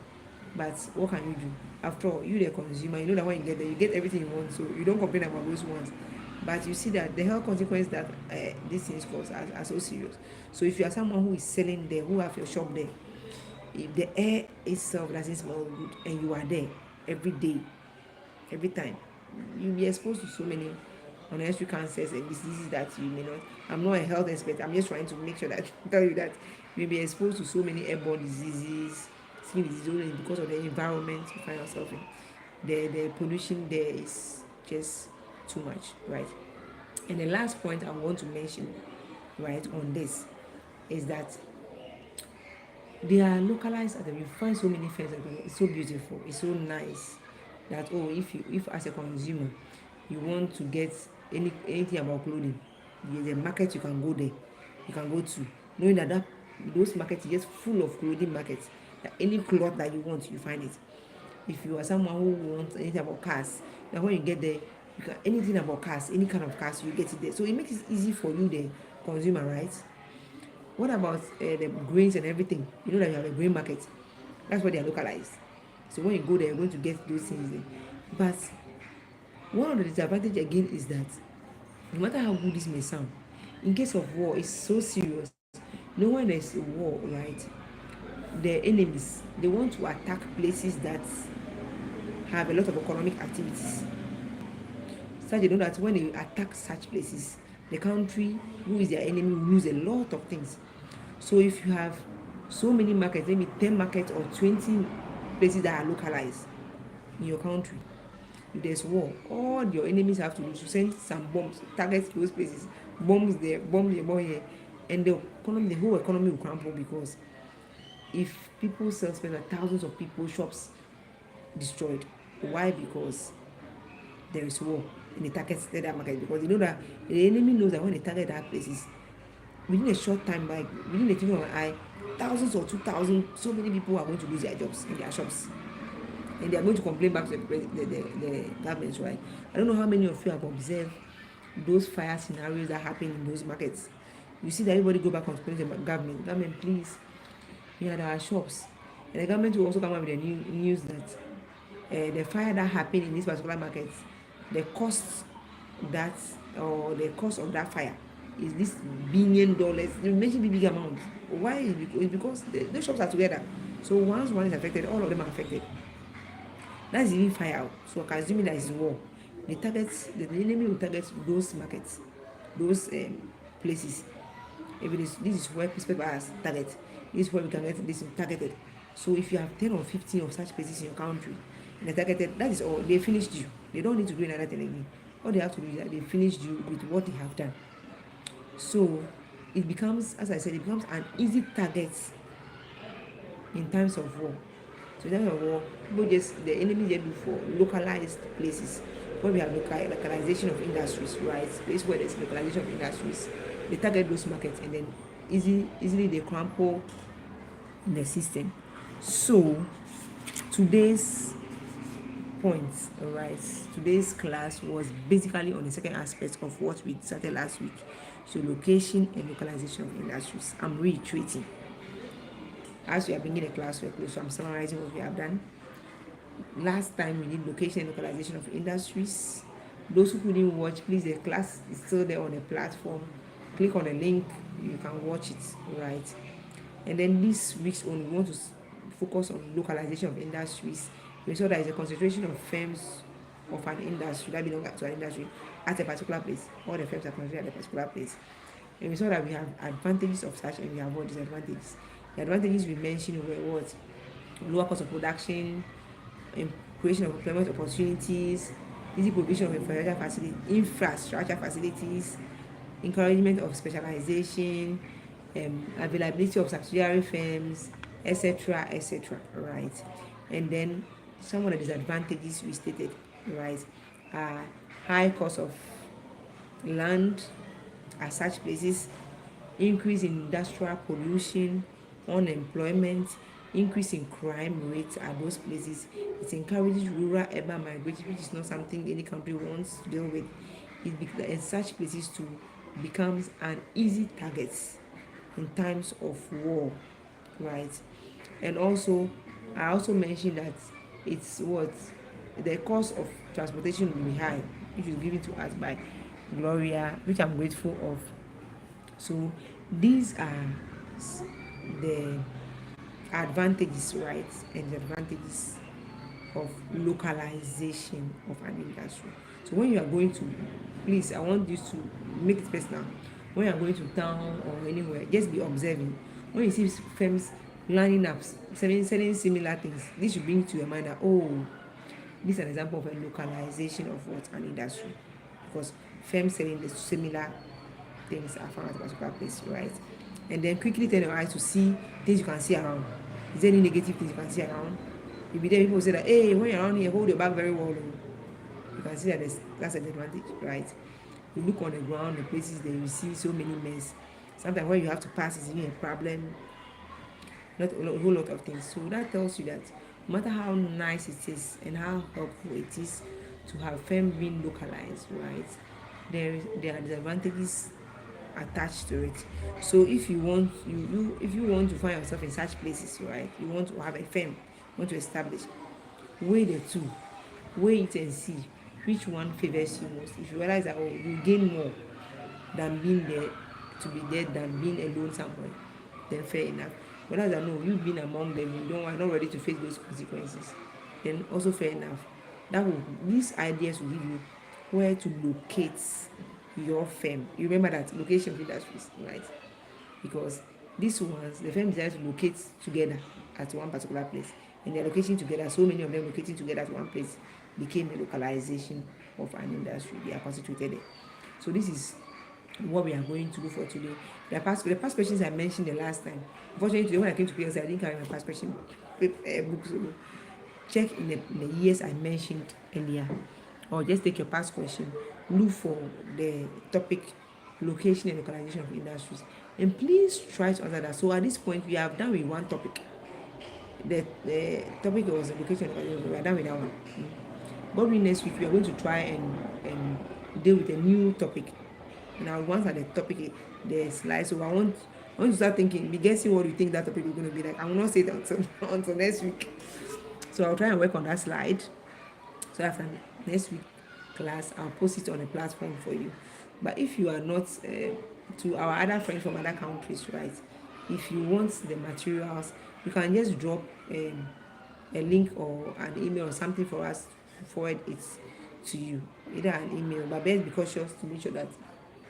But what can you do? After all, you the consumer, you know that when you get there, you get everything you want, so you don't complain about those ones. But you see that the health consequences that these things cause are so serious. So if you are someone who is selling there, who have your shop there, if the air itself doesn't smell good and you are there every day, every time, you'll be exposed to so many unnecessary cancers and diseases that you may not. I'm not a health expert. I'm just trying to make sure that tell you that you'll be exposed to so many airborne diseases, skin diseases, because of the environment you find yourself in. The pollution there is just too much, right? And the last point I want to mention, right, on this is that they are localized. You find so many things. It's so beautiful. It's so nice that if as a consumer you want to get anything about clothing, there's a market you can go there, you can go to, knowing that those markets is just full of clothing markets. That any cloth that you want, you find it. If you are someone who wants anything about cars, then when you get there, you can anything about cars, any kind of cars, you get it there. So it makes it easy for you, the consumer, right? What about the grains and everything? You know that you have a grain market. That's where they are localized. So when you go there, you're going to get those things there. But one of the disadvantages again is that no matter how good this may sound, in case of war, it's so serious. No one there's a war, right? The enemies, they want to attack places that have a lot of economic activities. So they know that when they attack such places, the country who is their enemy will lose a lot of things. So if you have so many markets, maybe 10 markets or 20 places that are localized in your country, if there's war, all your enemies have to do to send some bombs, target those places, bombs there, bomb here, bomb here. and the whole economy will crumble, because if people sell space, like thousands of people, shops destroyed. Why? Because there is war in the targeted market, because you know that the enemy knows that when they target that places, within a short time, like within the twinkle of an eye, thousands or 2,000, so many people are going to lose their jobs in their shops, and they are going to complain back to the governments, right? I don't know how many of you have observed those fire scenarios that happen in those markets. You see that everybody go back and complain to the government. Government, please, we had our shops, and the government will also come up with the news that the fire that happened in this particular market, the cost that or the cost of that fire is this $1 billion. You mentioned big amount. Why? It's because the shops are together. So once one is affected, all of them are affected. That's even fire out. So I can assume that is war. The enemy will target those markets, those places. If it is, this is where people are target. This is where we can get this targeted. So if you have 10 or 15 of such places in your country, and they targeted, that is all. They finished you. They don't need to do another thing again. All they have to do is that they finished you with what they have done. So it becomes, as I said, it becomes an easy target in times of war. So in times of war, the enemy just look for localized places. When we have localization of industries, right? Place where there's localization of industries, they target those markets, and then easily they crumple in the system. So today's points, all right, today's class was basically on the second aspect of what we started last week. So location and localization of industries. I'm reiterating as we are bringing the class to a close, so I'm summarizing what we have done. Last time we did location and localization of industries. Those who couldn't watch, please, the class is still there on the platform. Click on the link, you can watch it, right? And then this week's on, we want to focus on localization of industries. We saw that is a concentration of firms of an industry that belong to an industry at a particular place. All the firms are concentrated at a particular place. And we saw that we have advantages of such and we have what disadvantages. The advantages we mentioned were what? Lower cost of production, creation of employment opportunities, easy provision of infrastructure facilities, encouragement of specialization, availability of subsidiary firms, etc., etc., right? And then some of the disadvantages we stated, right, are high cost of land at such places, increase in industrial pollution, unemployment, increase in crime rates at those places. It encourages rural urban migration, which is not something any country wants to deal with. In such places to becomes an easy target in times of war, right? And also, I also mentioned that it's what the cost of transportation will be high, which is given to us by Gloria, which I'm grateful of. So these are the advantages, right, and the advantages of localization of an industry. So when you are going to, please, I want you to make it personal. When you are going to town or anywhere, just be observing. When you see firms lining up, selling similar things, this should bring to your mind that, oh, this is an example of a localization of what an industry, because firms selling the similar things are found at a particular place, right? And then quickly turn your eyes to see things you can see around. Is there any negative things you can see around? You'll be there, people say that, hey, when you're around here, hold your bag very well. You can see that that's an advantage, right? You look on the ground, the places that you see so many mess. Sometimes when you have to pass is even a problem. Not a whole lot of things. So that tells you that no matter how nice it is and how helpful it is to have firm being localized, right? There are disadvantages attached to it. So if you want if you want to find yourself in such places, right, you want to have a firm, you want to establish, weigh the two, weigh it and see which one favors you most. If you realize that, oh, you gain more than being there, to be there, than being alone somewhere, then fair enough. But as I know you've been among them, you are not ready to face those consequences, then also fair enough. These ideas will give you where to locate your firm. You remember that location of industries, right? Because these ones, the firm decided to locate together at one particular place, and they're locating together. So many of them locating together at one place became the localization of an industry. They are constituted there. So this is what we are going to do for today. The past questions I mentioned the last time. Unfortunately, today when I came to PLC, I didn't carry my past question book. So check in the years I mentioned earlier, or just take your past question, look for the topic, location and localization of industries, and please try to answer that. So at this point, we have done with one topic. The topic was the location and localization. We are done with that one. God willing, next week we are going to try and deal with a new topic. And I will answer the topic, the slide. So I want to start thinking, be guessing what you think that topic is going to be like. I will not say that until next week. So I'll try and work on that slide. So after next week class, I'll post it on a platform for you. But if you are not, to our other friends from other countries, right? If you want the materials, you can just drop a link or an email or something for us to forward it to you. Either an email, but best be cautious to make sure that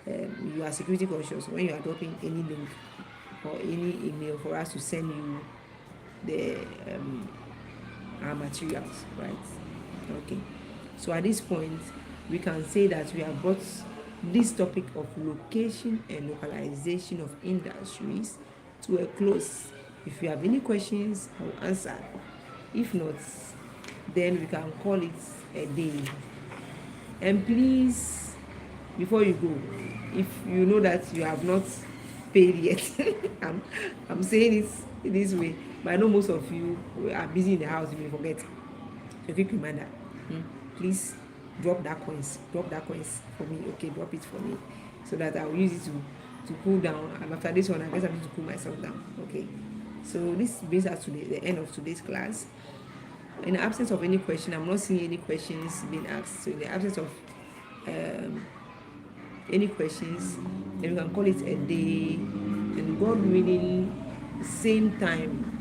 you are security conscious when you are dropping any link or any email for us to send you the our materials, right? Okay. So at this point, we can say that we have brought this topic of location and localization of industries to a close. If you have any questions, I will answer. If not, then we can call it a day. And please, before you go, if you know that you have not paid yet, I'm saying it this way, but I know most of you are busy in the house, you may forget. A quick reminder, please drop that coins for me. Okay, drop it for me so that I'll use it to cool down. And after this one, I guess I need to cool myself down. Okay, so this brings us to the end of today's class. In the absence of any question, I'm not seeing any questions being asked. So in the absence of any questions, then we can call it a day. And God willing, same time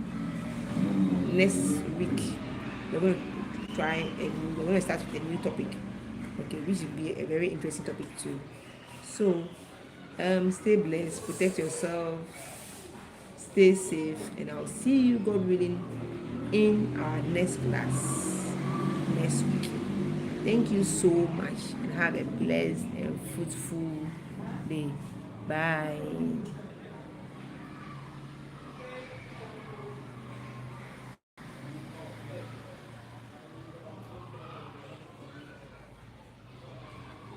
next week, we're going to try and we're going to start with a new topic. Okay, which will be a very interesting topic too. So stay blessed, protect yourself, stay safe, and I'll see you, God willing, in our next class next week. Thank you so much and have a blessed and fruitful day. Bye.